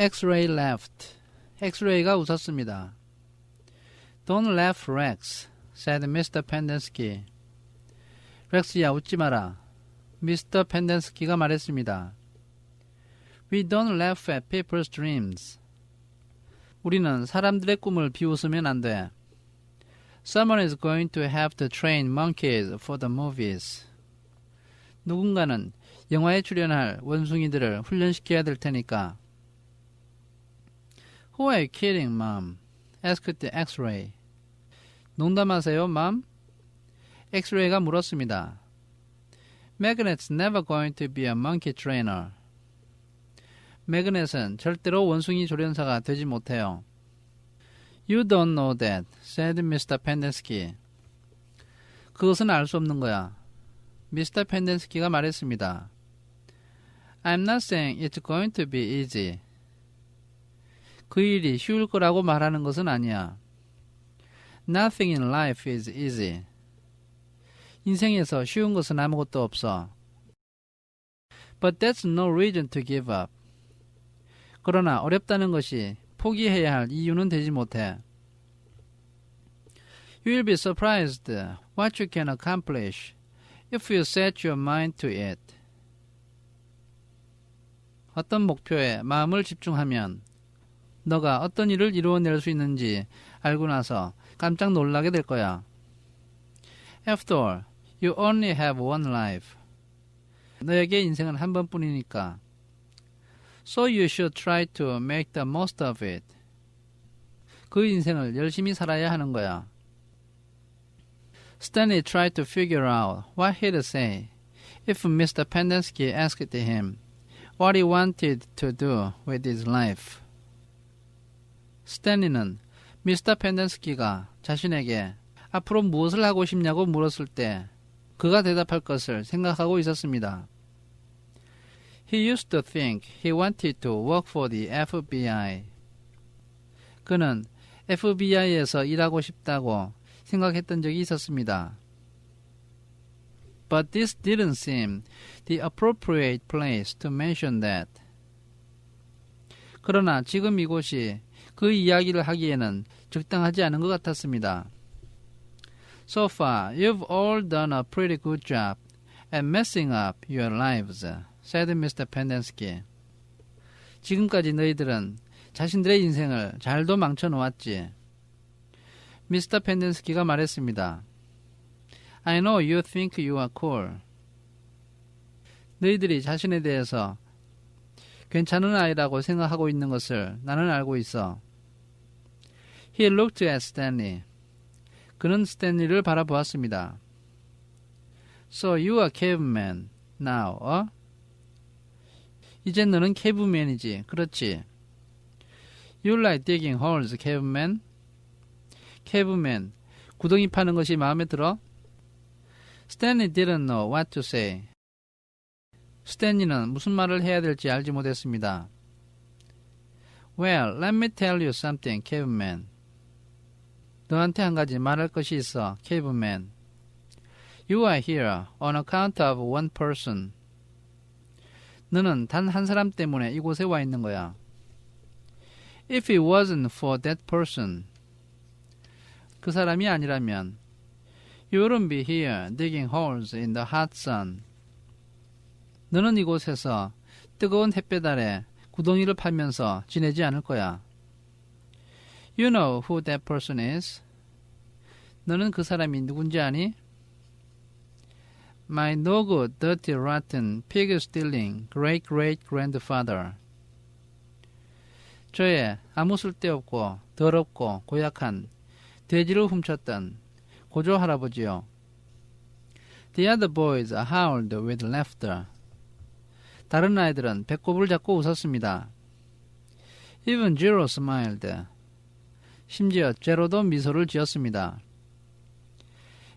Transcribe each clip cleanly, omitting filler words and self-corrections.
X-ray laughed. X-ray가 웃었습니다. Don't laugh, Rex, said Mr. Pendenski. 렉스야, 웃지 마라. 미스터 펜덴스키가 말했습니다. We don't laugh at people's dreams. 우리는 사람들의 꿈을 비웃으면 안 돼. Someone is going to have to train monkeys for the movies. 누군가는 영화에 출연할 원숭이들을 훈련시켜야 될 테니까. Who are you kidding, Mom? asked the X-ray. 농담하세요, Mom? X-ray가 물었습니다. Magnet's never going to be a monkey trainer. 매그넷은 절대로 원숭이 조련사가 되지 못해요. You don't know that, said Mr. Pendenski. 그것은 알 수 없는 거야. 미스터 펜덴스키가 말했습니다. I'm not saying it's going to be easy. 그 일이 쉬울 거라고 말하는 것은 아니야. Nothing in life is easy. 인생에서 쉬운 것은 아무것도 없어. But that's no reason to give up. 그러나 어렵다는 것이 포기해야 할 이유는 되지 못해. You will be surprised what you can accomplish if you set your mind to it. 어떤 목표에 마음을 집중하면 너가 어떤 일을 이루어낼 수 있는지 알고 나서 깜짝 놀라게 될 거야. After all, you only have one life. 너에게 인생은 한 번뿐이니까. So you should try to make the most of it. 그 인생을 열심히 살아야 하는 거야. Stanley tried to figure out what he'd say if Mr. Pendenski asked him what he wanted to do with his life. 스탠리는 미스터 펜덴스키가 자신에게 앞으로 무엇을 하고 싶냐고 물었을 때 그가 대답할 것을 생각하고 있었습니다. He used to think he wanted to work for the FBI. 그는 FBI에서 일하고 싶다고 생각했던 적이 있었습니다. But this didn't seem the appropriate place to mention that. 그러나 지금 이곳이 그 이야기를 하기에는 적당하지 않은 것 같았습니다. So far, you've all done a pretty good job at messing up your lives, said Mr. Pendenski. 지금까지 너희들은 자신들의 인생을 잘도 망쳐놓았지. 미스터 펜덴스키가 말했습니다. I know you think you are cool. 너희들이 자신에 대해서 괜찮은 아이라고 생각하고 있는 것을 나는 알고 있어. He looked at Stanley. 그는 스탠리를 바라보았습니다. So you are caveman now, 이젠 너는 캐브맨이지, 그렇지? You like digging holes, caveman? 캐브맨, 구덩이 파는 것이 마음에 들어? Stanley didn't know what to say. 스탠리는 무슨 말을 해야 될지 알지 못했습니다. Well, let me tell you something, caveman. 너한테 한 가지 말할 것이 있어, caveman. You are here on account of one person. 너는 단 한 사람 때문에 이곳에 와 있는 거야. If it wasn't for that person, 그 사람이 아니라면 You wouldn't be here digging holes in the hot sun. 너는 이곳에서 뜨거운 햇볕 아래 구덩이를 파면서 지내지 않을 거야. You know who that person is? 너는 그 사람이 누군지 아니? My no good, dirty, rotten, pig-stealing great-great-grandfather. 저의 아무 쓸데없고 더럽고 고약한 돼지를 훔쳤던 고조 할아버지요. The other boys howled with laughter. 다른 아이들은 배꼽을 잡고 웃었습니다. Even Jiro smiled. 심지어 제로도 미소를 지었습니다.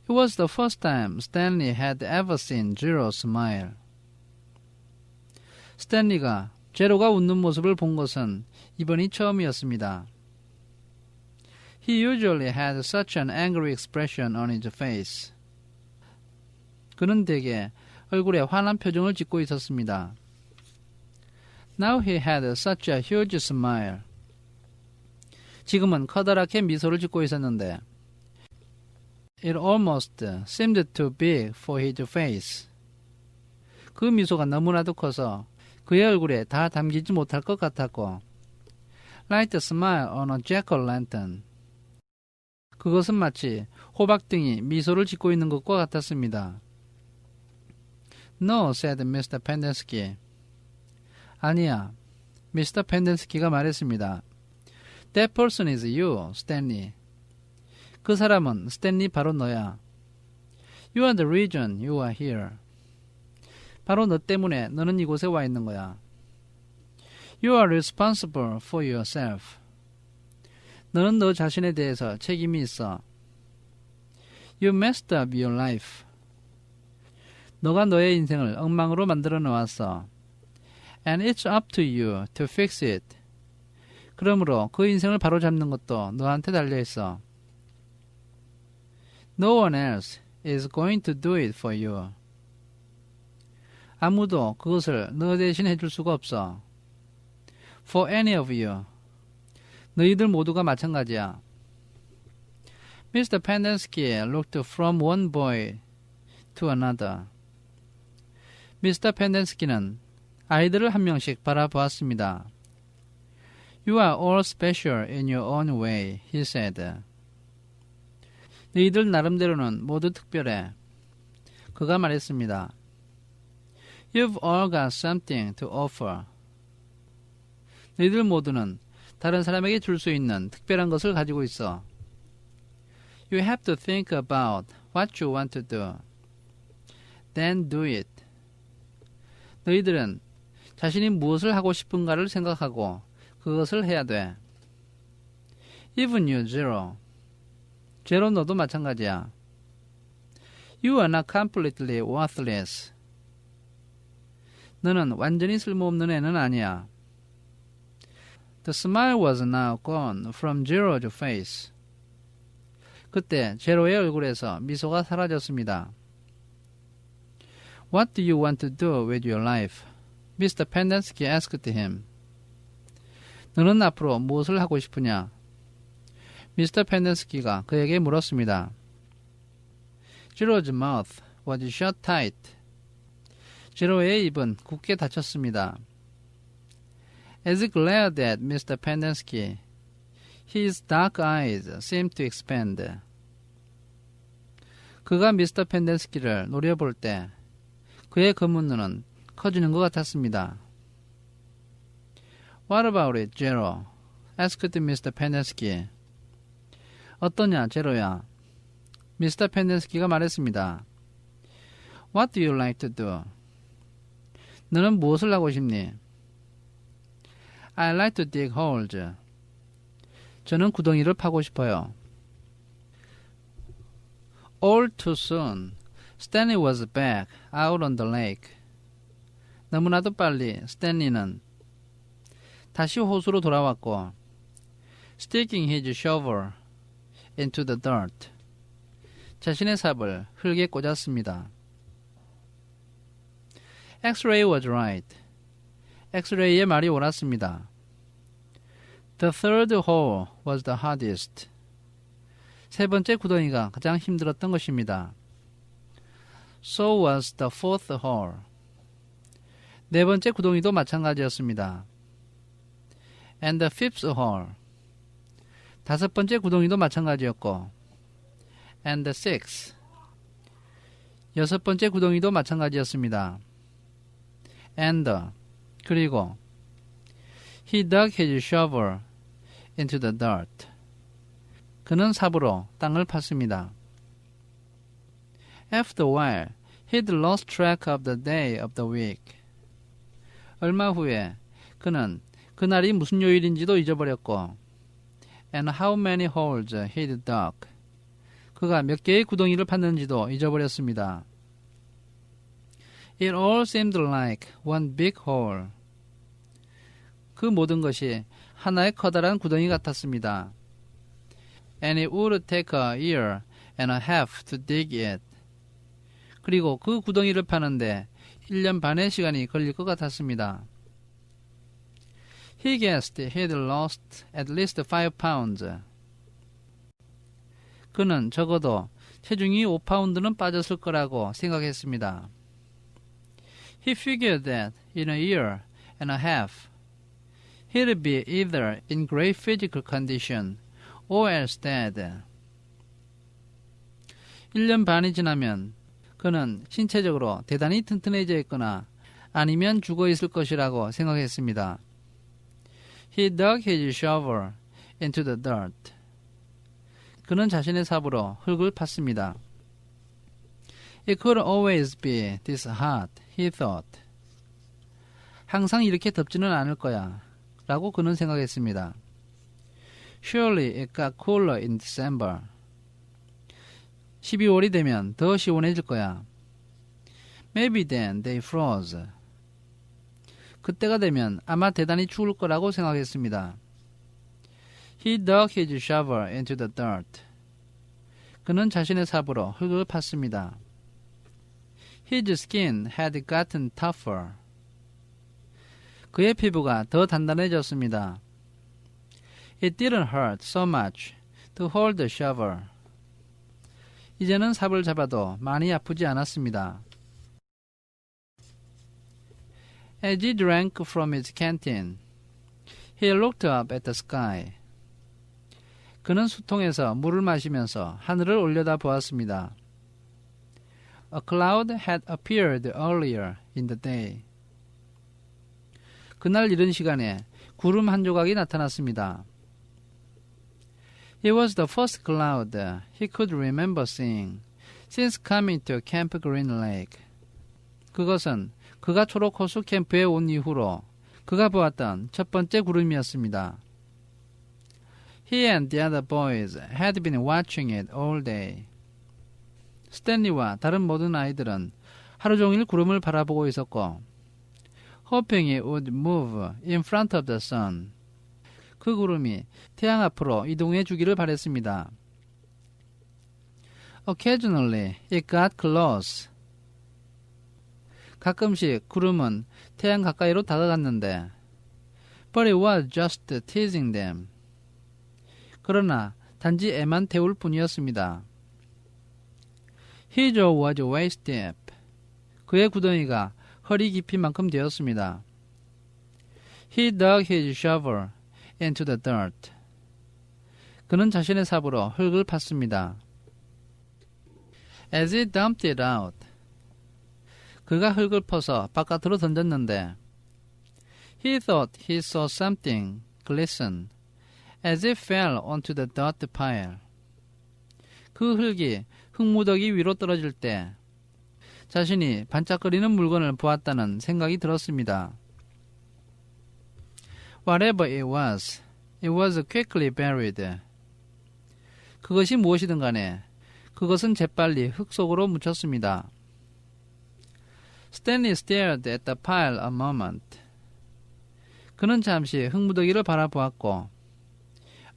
It was the first time Stanley had ever seen Jiro smile. 스탠리가 제로가 웃는 모습을 본 것은 이번이 처음이었습니다. He usually had such an angry expression on his face. 그는 대개 얼굴에 화난 표정을 짓고 있었습니다. Now he had such a huge smile. 지금은 커다랗게 미소를 짓고 있었는데 It almost seemed too big for his face. 그 미소가 너무나도 커서 그의 얼굴에 다 담기지 못할 것 같았고 Like the smile on a jack-o'-lantern. 그것은 마치 호박등이 미소를 짓고 있는 것과 같았습니다. No, said Mr. Pendersky. 아니야, 미스터 펜데스키가 말했습니다. That person is you, Stanley. 그 사람은 스탠리 바로 너야. You are the reason you are here. 바로 너 때문에 너는 이곳에 와 있는 거야. You are responsible for yourself. 너는 너 자신에 대해서 책임이 있어. You messed up your life. 너가 너의 인생을 엉망으로 만들어 놓았어. And it's up to you to fix it. 그러므로 그 인생을 바로잡는 것도 너한테 달려있어. No one else is going to do it for you. 아무도 그것을 너 대신 해줄 수가 없어. For any of you. 너희들 모두가 마찬가지야. Mr. Pendersky looked from one boy to another. 미스터 펜데스키는 아이들을 한 명씩 바라보았습니다. You are all special in your own way, he said. 너희들 나름대로는 모두 특별해. 그가 말했습니다. You've all got something to offer. 너희들 모두는 다른 사람에게 줄 수 있는 특별한 것을 가지고 있어. You have to think about what you want to do. Then do it. 너희들은 자신이 무엇을 하고 싶은가를 생각하고 그것을 해야 돼. Even you, Zero. 제로 너도 마찬가지야. You are not completely worthless. 너는 완전히 쓸모없는 애는 아니야. The smile was now gone from Zero's face. 그때 제로의 얼굴에서 미소가 사라졌습니다. What do you want to do with your life? Mr. Pendersky asked him. 너는 앞으로 무엇을 하고 싶으냐? 미스터 펜데스키가 그에게 물었습니다. Zero's mouth was shut tight. 제로의 입은 굳게 닫혔습니다. As he glared at Mr. Pendersky, his dark eyes seemed to expand. 그가 미스터 펜데스키를 노려볼 때 그의 검은 눈은 커지는 것 같았습니다. What about it, Zero? asked Mr. Pendersky. 어떠냐, 제로야? 미스터 펜데스키가 말했습니다. What do you like to do? 너는 무엇을 하고 싶니? I like to dig holes. 저는 구덩이를 파고 싶어요. All too soon, Stanley was back out on the lake. 너무나도 빨리 스탠리는 다시 호수로 돌아왔고 sticking his shovel into the dirt. 자신의 삽을 흙에 꽂았습니다. X-ray was right. X-ray의 말이 옳았습니다. The third hole was the hardest. 세 번째 구덩이가 가장 힘들었던 것입니다. So was the fourth hole. 네 번째 구덩이도 마찬가지였습니다. And the fifth hole. 다섯 번째 구덩이도 마찬가지였고 And the sixth. 여섯 번째 구덩이도 마찬가지였습니다. And 그리고 He dug his shovel into the dirt. 그는 삽으로 땅을 팠습니다. After a while, he'd lost track of the day of the week. 얼마 후에 그는 그날이 무슨 요일인지도 잊어버렸고 and how many holes he'd dug. 그가 몇 개의 구덩이를 팠는지도 잊어버렸습니다. It all seemed like one big hole. 그 모든 것이 하나의 커다란 구덩이 같았습니다. And it would take a year and a half to dig it. 그리고 그 구덩이를 파는데 1년 반의 시간이 걸릴 것 같았습니다. He guessed he'd lost at least 5 pounds. 그는 적어도 체중이 5파운드는 빠졌을 거라고 생각했습니다. He figured that in a year and a half, he'd be either in great physical condition or else dead. 1년 반이 지나면 그는 신체적으로 대단히 튼튼해져 있거나 아니면 죽어 있을 것이라고 생각했습니다. He dug his shovel into the dirt. 그는 자신의 삽으로 흙을 팠습니다. It could always be this hot, he thought. 항상 이렇게 덥지는 않을 거야, 라고 그는 생각했습니다. Surely it got cooler in December. 12월이 되면 더 시원해질 거야. Maybe then they froze. 그때가 되면 아마 대단히 추울 거라고 생각했습니다. He dug his shovel into the dirt. 그는 자신의 삽으로 흙을 팠습니다. His skin had gotten tougher. 그의 피부가 더 단단해졌습니다. It didn't hurt so much to hold the shovel. 이제는 삽을 잡아도 많이 아프지 않았습니다. As he drank from his canteen, he looked up at the sky. 그는 수통에서 물을 마시면서 하늘을 올려다 보았습니다. A cloud had appeared earlier in the day. 그날 이른 시간에 구름 한 조각이 나타났습니다. It was the first cloud he could remember seeing since coming to Camp Green Lake. 그것은 그가 초록호수 캠프에 온 이후로 그가 보았던 첫 번째 구름이었습니다. He and the other boys had been watching it all day. 스탠리와 다른 모든 아이들은 하루 종일 구름을 바라보고 있었고, hoping it would move in front of the sun. 그 구름이 태양 앞으로 이동해 주기를 바랬습니다. Occasionally it got close. 가끔씩 구름은 태양 가까이로 다가갔는데, but it was just teasing them. 그러나 단지 애만 태울 뿐이었습니다. His jaw was waist deep. 그의 구덩이가 허리 깊이만큼 되었습니다. He dug his shovel into the dirt. 그는 자신의 삽으로 흙을 팠습니다. As he dumped it out. 그가 흙을 퍼서 바깥으로 던졌는데, he thought he saw something glisten as it fell onto the dirt pile. 그 흙이 흙무더기 위로 떨어질 때 자신이 반짝거리는 물건을 보았다는 생각이 들었습니다. Whatever it was quickly buried. 그것이 무엇이든 간에 그것은 재빨리 흙 속으로 묻혔습니다. Stanley stared at the pile a moment. 그는 잠시 흙무더기를 바라보았고,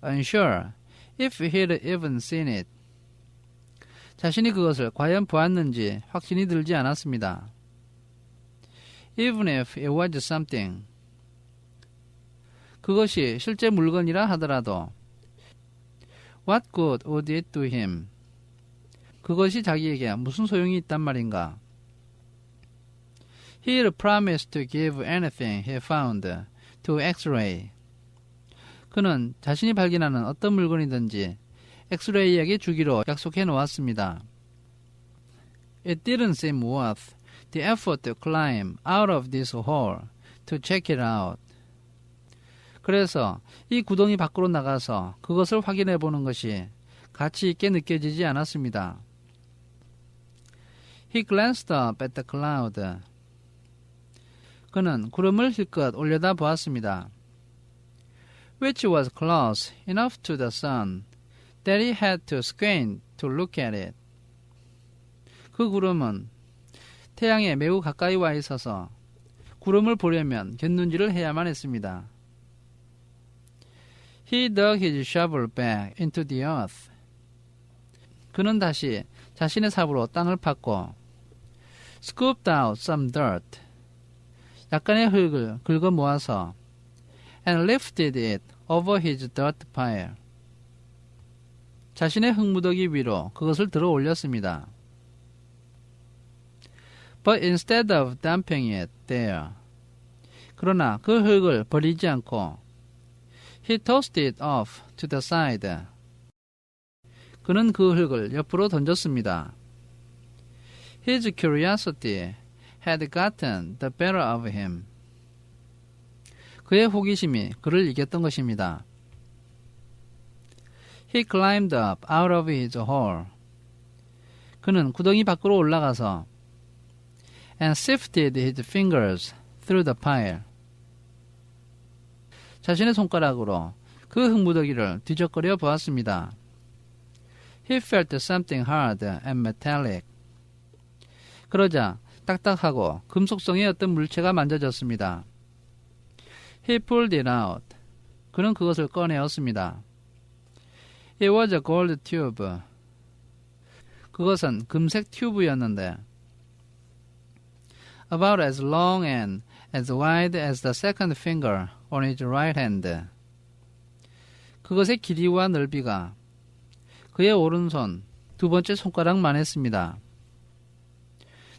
unsure if he'd even seen it. 자신이 그것을 과연 보았는지 확신이 들지 않았습니다. Even if it was something. 그것이 실제 물건이라 하더라도 What good would it do him? 그것이 자기에게 무슨 소용이 있단 말인가? He'd promised to give anything he found to X-ray. 그는 자신이 발견하는 어떤 물건이든지 엑스레이에게 주기로 약속해 놓았습니다. It didn't seem worth the effort to climb out of this hole to check it out. 그래서 이 구덩이 밖으로 나가서 그것을 확인해 보는 것이 가치 있게 느껴지지 않았습니다. He glanced up at the cloud. 그는 구름을 힐끗 올려다 보았습니다. Which was close enough to the sun that he had to squint to look at it. 그 구름은 태양에 매우 가까이 와 있어서 구름을 보려면 곁눈질을 해야만 했습니다. He dug his shovel back into the earth. 그는 다시 자신의 삽으로 땅을 팠고, scooped out some dirt. 약간의 흙을 긁어 모아서, and lifted it over his dirt pile. 자신의 흙무더기 위로 그것을 들어 올렸습니다. But instead of dumping it there, 그러나 그 흙을 버리지 않고 he tossed it off to the side. 그는 그 흙을 옆으로 던졌습니다. His curiosity had gotten the better of him. 그의 호기심이 그를 이겼던 것입니다. He climbed up out of his hole. 그는 구덩이 밖으로 올라가서 and sifted his fingers through the pile. 자신의 손가락으로 그 흙무더기를 뒤적거려 보았습니다. He felt something hard and metallic. 그러자 딱딱하고 금속성의 어떤 물체가 만져졌습니다. He pulled it out. 그는 그것을 꺼내었습니다. It was a gold tube. 그것은 금색 튜브였는데 about as long and as wide as the second finger on his right hand. 그것의 길이와 넓이가 그의 오른손 두 번째 손가락만 했습니다.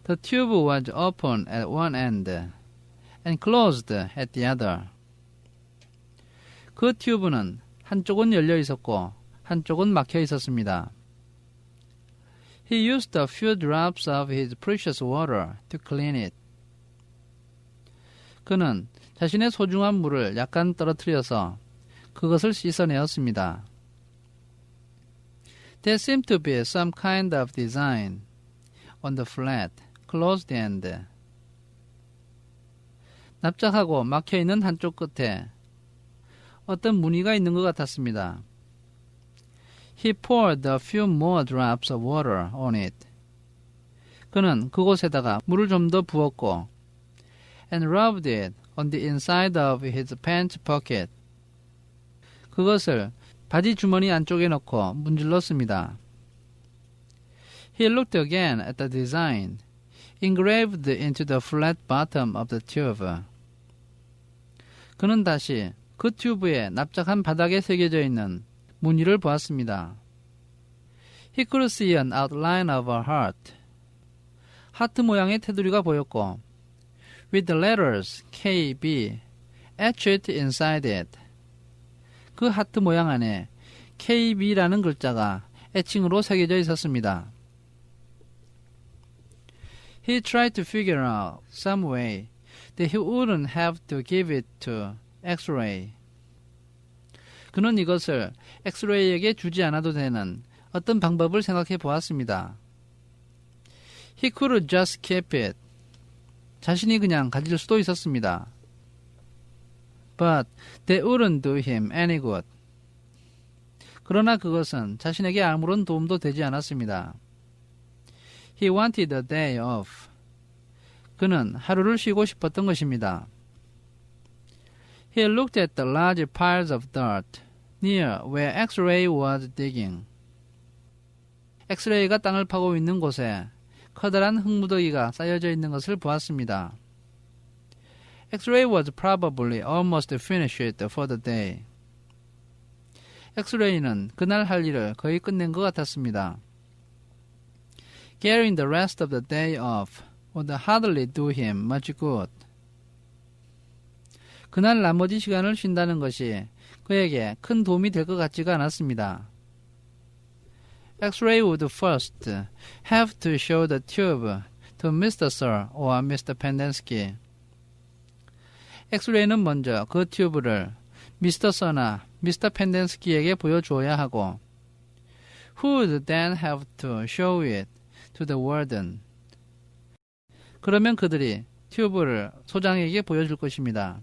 The tube was open at one end and closed at the other. 그 튜브는 한쪽은 열려 있었고 한쪽은 막혀 있었습니다. He used a few drops of his precious water to clean it. 그는 자신의 소중한 물을 약간 떨어뜨려서 그것을 씻어내었습니다. There seemed to be some kind of design on the flat, closed end. 납작하고 막혀있는 한쪽 끝에 어떤 무늬가 있는 것 같았습니다. He poured a few more drops of water on it. 그는 그곳에다가 물을 좀 더 부었고 and rubbed it on the inside of his pants pocket. 그것을 바지 주머니 안쪽에 넣고 문질렀습니다. He looked again at the design engraved into the flat bottom of the tube. 그는 다시 그 튜브의 납작한 바닥에 새겨져 있는 무늬를 보았습니다. He could see an outline of a heart. 하트 모양의 테두리가 보였고 with the letters KB etched inside it. 그 하트 모양 안에 KB라는 글자가 애칭으로 새겨져 있었습니다. He tried to figure out some way that he wouldn't have to give it to X-ray. 그는 이것을 엑스레이에게 주지 않아도 되는 어떤 방법을 생각해 보았습니다. He could just keep it. 자신이 그냥 가질 수도 있었습니다. But that wouldn't do him any good. 그러나 그것은 자신에게 아무런 도움도 되지 않았습니다. He wanted a day off. 그는 하루를 쉬고 싶었던 것입니다. He looked at the large piles of dirt near where X-ray was digging. 엑스레이가 땅을 파고 있는 곳에 커다란 흙무더기가 쌓여져 있는 것을 보았습니다. X-ray was probably almost finished for the day. 엑스레이는 그날 할 일을 거의 끝낸 것 같았습니다. Getting the rest of the day off would hardly do him much good. 그날 나머지 시간을 쉰다는 것이 그에게 큰 도움이 될 것 같지가 않았습니다. X-ray would first have to show the tube to Mr. Sir or Mr. Pendenski. 엑스레이는 먼저 그 튜브를 미스터 서나 미스터 펜덴스키에게 보여주어야 하고 who would then have to show it to the warden. 그러면 그들이 튜브를 소장에게 보여줄 것입니다.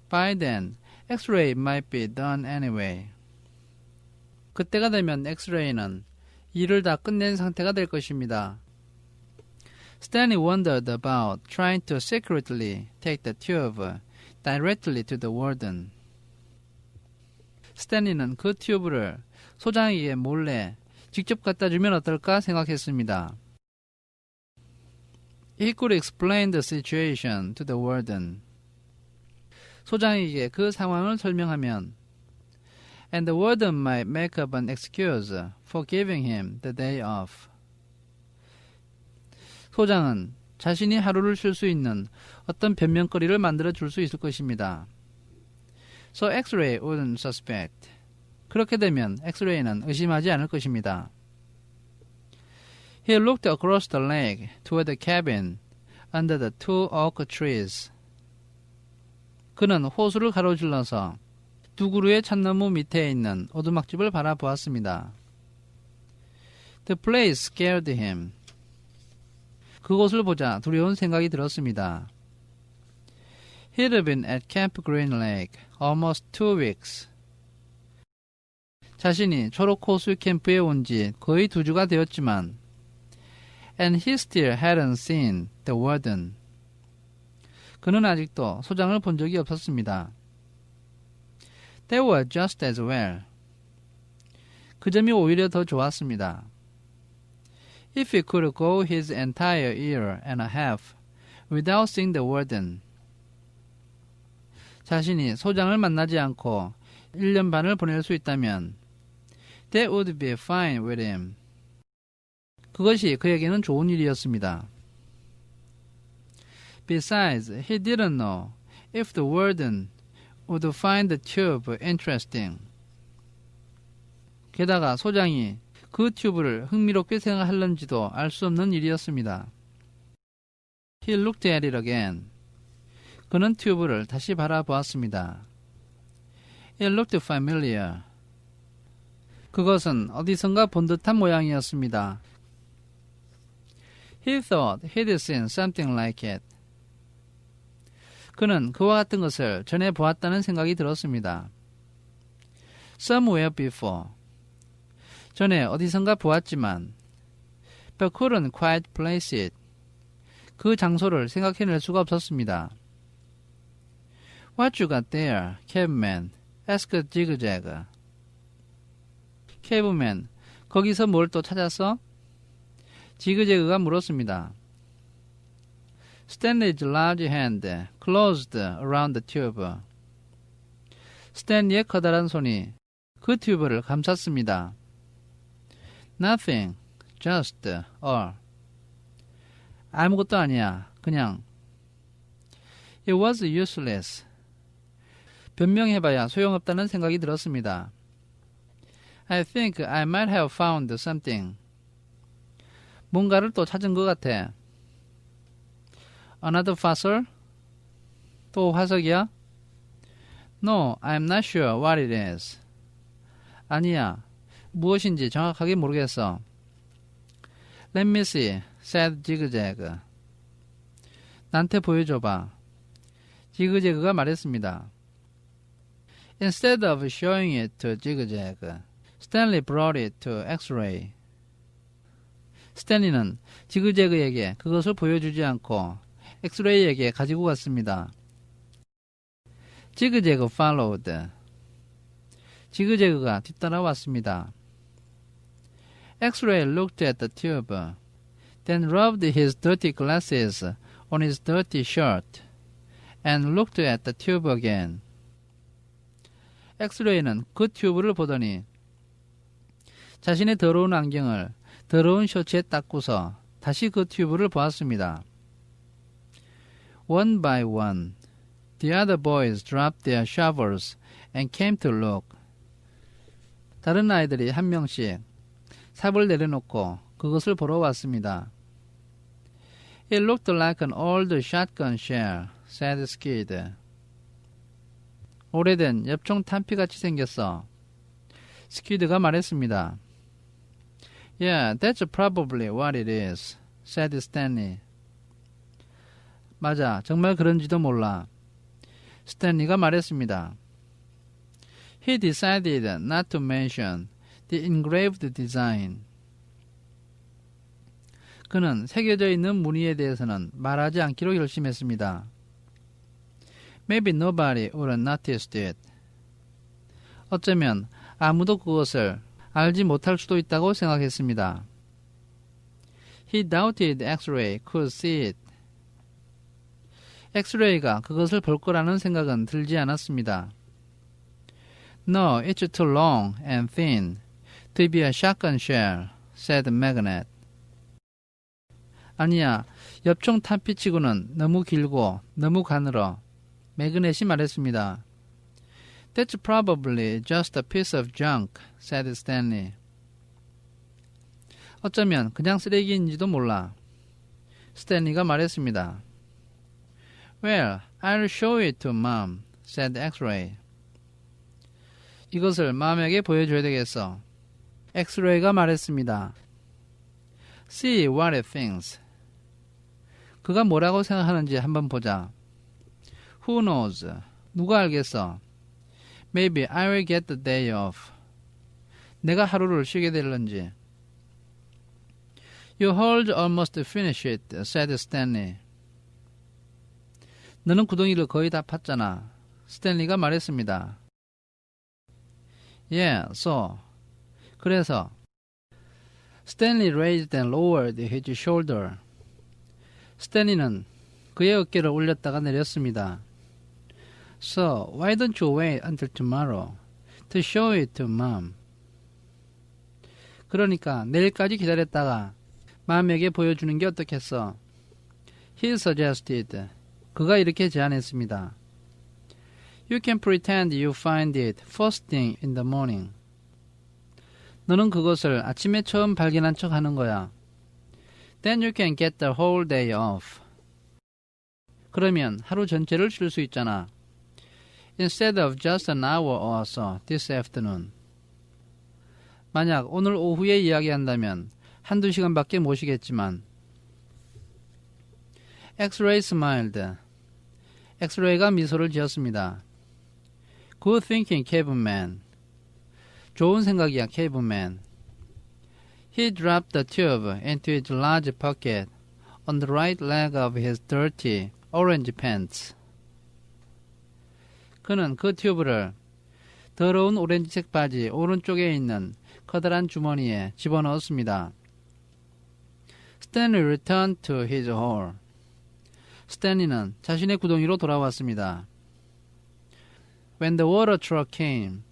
By then, X-ray might be done anyway. 그때가 되면 엑스레이는 일을 다 끝낸 상태가 될 것입니다. Stanley wondered about trying to secretly take the tube directly to the warden. 스탠리는 그 튜브를 소장에게 몰래 직접 갖다 주면 어떨까 생각했습니다. He could explain the situation to the warden. 소장에게 그 상황을 설명하면 And the warden might make up an excuse for giving him the day off. 소장은 자신이 하루를 쉴 수 있는 어떤 변명거리를 만들어 줄 수 있을 것입니다. So X-ray wouldn't suspect. 그렇게 되면 X-ray는 의심하지 않을 것입니다. He looked across the lake toward the cabin under the two oak trees. 그는 호수를 가로질러서 두 그루의 참나무 밑에 있는 오두막집을 바라보았습니다. The place scared him. 그곳을 보자 두려운 생각이 들었습니다. He'd been at Camp Green Lake almost 2 weeks. 자신이 초록호수 캠프에 온 지 거의 2주가 되었지만 And he still hadn't seen the warden. 그는 아직도 소장을 본 적이 없었습니다. They were just as well. 그 점이 오히려 더 좋았습니다. If he could go his entire year and a half without seeing the warden. 자신이 소장을 만나지 않고 1년 반을 보낼 수 있다면 That would be fine with him. 그것이 그에게는 좋은 일이었습니다. Besides, he didn't know if the warden would find the tube interesting. 게다가 소장이 그 튜브를 흥미롭게 생각할는지도 알 수 없는 일이었습니다. He looked at it again. 그는 튜브를 다시 바라보았습니다. It looked familiar. 그것은 어디선가 본 듯한 모양이었습니다. He thought he'd seen something like it. 그는 그와 같은 것을 전에 보았다는 생각이 들었습니다. Somewhere before. 전에 어디선가 보았지만 but couldn't quite place it. 그 장소를 생각해낼 수가 없었습니다. What you got there, cabman? asked Jig-Jag. 캐브맨, 거기서 뭘 또 찾았어? 지그재그가 물었습니다. Stanley's large hand closed around the tube. 스탠리의 커다란 손이 그 튜브를 감쌌습니다. Nothing, just all. 아무것도 아니야, 그냥. It was useless. 변명해봐야 소용없다는 생각이 들었습니다. I think I might have found something. 뭔가를 또 찾은 것 같아. Another fossil? 또 화석이야? No, I'm not sure what it is. 아니야, 무엇인지 정확하게 모르겠어. Let me see, said Jig-Jag. 나한테 보여줘봐. 지그재그가 말했습니다. Instead of showing it to Jig-Jag, Stanley brought it to X-ray. 스탠리는 지그재그에게 그것을 보여주지 않고 엑스레이에게 가지고 갔습니다. 지그재그 followed. 지그재그가 뒤따라왔습니다. X-ray looked at the tube, then rubbed his dirty glasses on his dirty shirt, and looked at the tube again. 엑스레이는 그 튜브를 보더니 자신의 더러운 안경을 더러운 셔츠에 닦고서 다시 그 튜브를 보았습니다. One by one, the other boys dropped their shovels and came to look. 다른 아이들이 한 명씩 삽을 내려놓고 그것을 보러 왔습니다. It looked like an old shotgun shell, said Skid. 오래된 엽총 탄피같이 생겼어. 스퀴드가 말했습니다. Yeah, that's probably what it is, said Stanley. 맞아, 정말 그런지도 몰라. 스탠리가 말했습니다. He decided not to mention the engraved design. 그는 새겨져 있는 무늬에 대해서는 말하지 않기로 결심했습니다. Maybe nobody would have noticed it. 어쩌면 아무도 그것을 알지 못할 수도 있다고 생각했습니다. He doubted X-ray could see it. 엑스레이가 그것을 볼 거라는 생각은 들지 않았습니다. No, it's too long and thin to be a shotgun shell, said Magnet. 아니야, 엽총 탄피치고는 너무 길고 너무 가늘어. 매그넷이 말했습니다. That's probably just a piece of junk, said Stanley. 어쩌면 그냥 쓰레기인지도 몰라. 스탠리가 말했습니다. Well, I'll show it to Mom, said X-ray. 이것을 맘에게 보여줘야 되겠어. 엑스레이가 말했습니다. See what it thinks. 그가 뭐라고 생각하는지 한번 보자. Who knows? 누가 알겠어? Maybe I will get the day off. 내가 하루를 쉬게 될런지. You hold almost finish it, said Stanley. 너는 구덩이를 거의 다 팠잖아. 스탠리가 말했습니다. Yeah, so. 그래서 Stanley raised and lowered his shoulder. 스탠리는 그의 어깨를 올렸다가 내렸습니다. So, why don't you wait until tomorrow to show it to Mom? 그러니까 내일까지 기다렸다가 맘에게 보여주는 게 어떻겠어? He suggested. 그가 이렇게 제안했습니다. You can pretend you find it first thing in the morning. 너는 그것을 아침에 처음 발견한 척 하는 거야. Then you can get the whole day off. 그러면 하루 전체를 쉴 수 있잖아. Instead of just an hour or so this afternoon. 만약 오늘 오후에 이야기한다면 한두 시간밖에 못 쉬겠지만. X-ray smiled. 엑스레이가 미소를 지었습니다. Good thinking, caveman. 좋은 생각이야, caveman. He dropped the tube into his large pocket on the right leg of his dirty orange pants. 그는 그 튜브를 더러운 오렌지색 바지 오른쪽에 있는 커다란 주머니에 집어넣었습니다. Stanley returned to his hole. 스탠리는 자신의 구덩이로 돌아왔습니다. When the water truck came,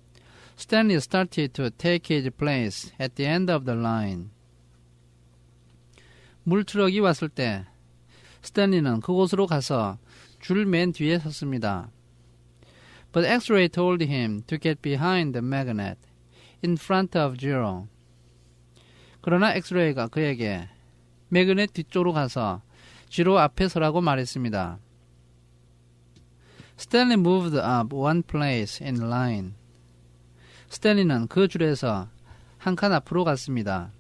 Stanley started to take his place at the end of the line. 물 트럭이 왔을 때 스탠리는 그곳으로 가서 줄 맨 뒤에 섰습니다. But X-ray told him to get behind the magnet, in front of Zero. 그러나 엑스레이가 그에게 매그넷 뒤쪽으로 가서 지로 앞에 서라고 말했습니다. Stanley moved up one place in line. 스탠리는 그 줄에서 한 칸 앞으로 갔습니다.